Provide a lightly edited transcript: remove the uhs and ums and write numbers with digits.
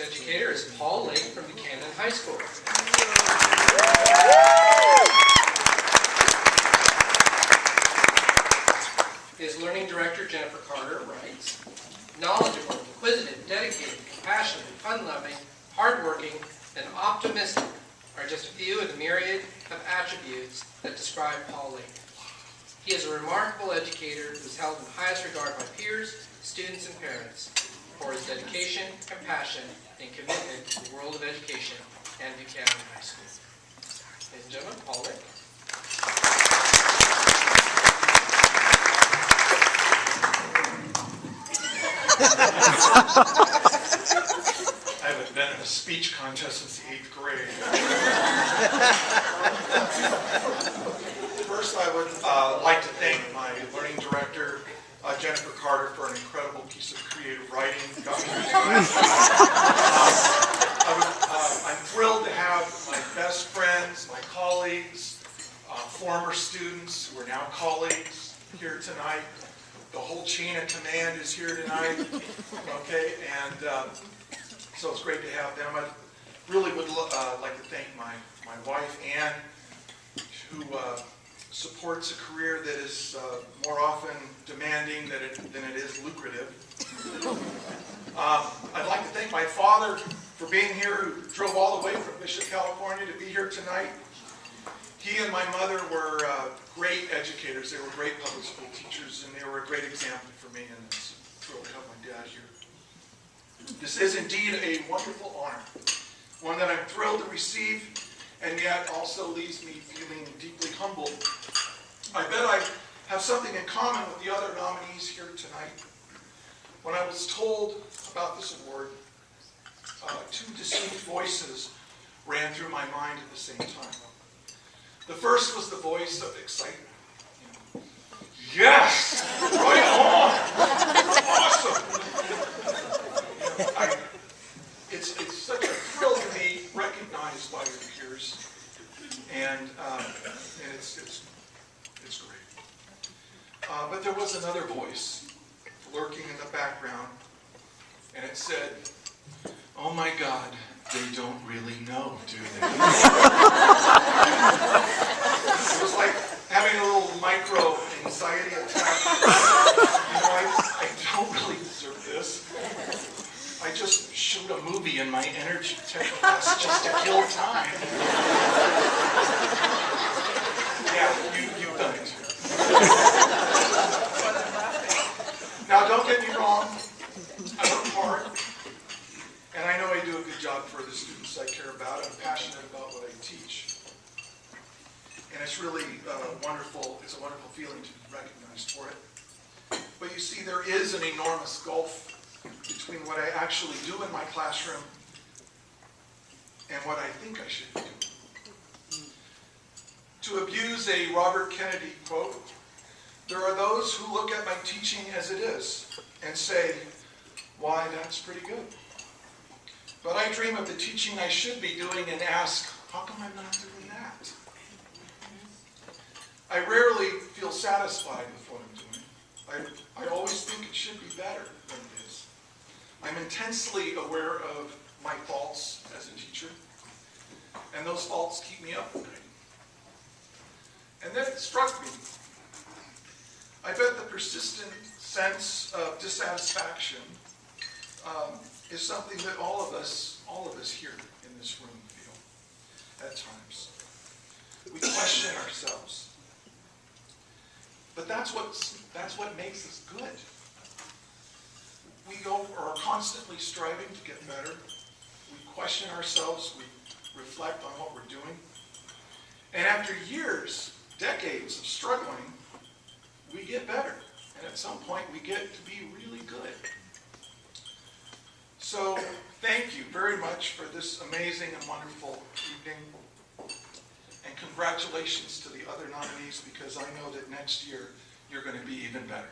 next educator is Paul Lake from Buchanan High School. His learning director, Jennifer Carter, writes, knowledgeable, inquisitive, dedicated, compassionate, fun-loving, hardworking, and optimistic are just a few of the myriad of attributes that describe Paul Lake. He is a remarkable educator who is held in highest regard by peers, students, and parents for his dedication, compassion, and commitment to the world of education and Buchanan High School. Ladies and gentlemen, Paul Lake. I haven't been in a speech contest since the 8th grade. First, I would like to thank my learning director, Jennifer Carter, for an incredible piece of creative writing. I'm thrilled to have my best friends, my colleagues, former students who are now colleagues here tonight. The whole chain of command is here tonight, okay? And so it's great to have them. I really would like to thank my wife, Ann, who supports a career that is more often demanding than it is lucrative. I'd like to thank my father for being here, who drove all the way from Bishop, California to be here tonight. He and my mother were great educators. They were great public school teachers, and they were a great example for me, and it's thrilled to have my dad here. This is indeed a wonderful honor, one that I'm thrilled to receive, and yet also leaves me feeling deeply humbled. I bet I have something in common with the other nominees here tonight. When I was told about this award, two distinct voices ran through my mind at the same time. The first was the voice of excitement. Yes! Right on! Awesome! It's such a thrill to be recognized by your peers, and it's great. But there was another voice lurking in the background, and it said, "Oh my God, they don't really know, do they?" It was like having a little micro anxiety attack. I don't really deserve this. I just showed a movie in my energy tech class just to kill time. Yeah, you've done it too. Now, don't get me wrong. I work hard, and I know I do a good job for the students I care about. I'm passionate about what I teach. And it's really wonderful. It's a wonderful feeling to be recognized for it. But you see, there is an enormous gulf between what I actually do in my classroom and what I think I should be doing. To abuse a Robert Kennedy quote, there are those who look at my teaching as it is and say, "Why, that's pretty good." But I dream of the teaching I should be doing and ask, how come I'm not doing that? I rarely feel satisfied with what I'm doing. I always think it should be better than it is. I'm intensely aware of my faults as a teacher, and those faults keep me up at night. And then it struck me. I bet the persistent sense of dissatisfaction is something that all of us here in this room feel at times. We question ourselves. But that's what makes us good. We are constantly striving to get better. We question ourselves. We reflect on what we're doing. And after years, decades of struggling, we get better. And at some point, we get to be really good. So thank you very much for this amazing and wonderful evening. And congratulations to the other nominees, because I know that next year you're going to be even better.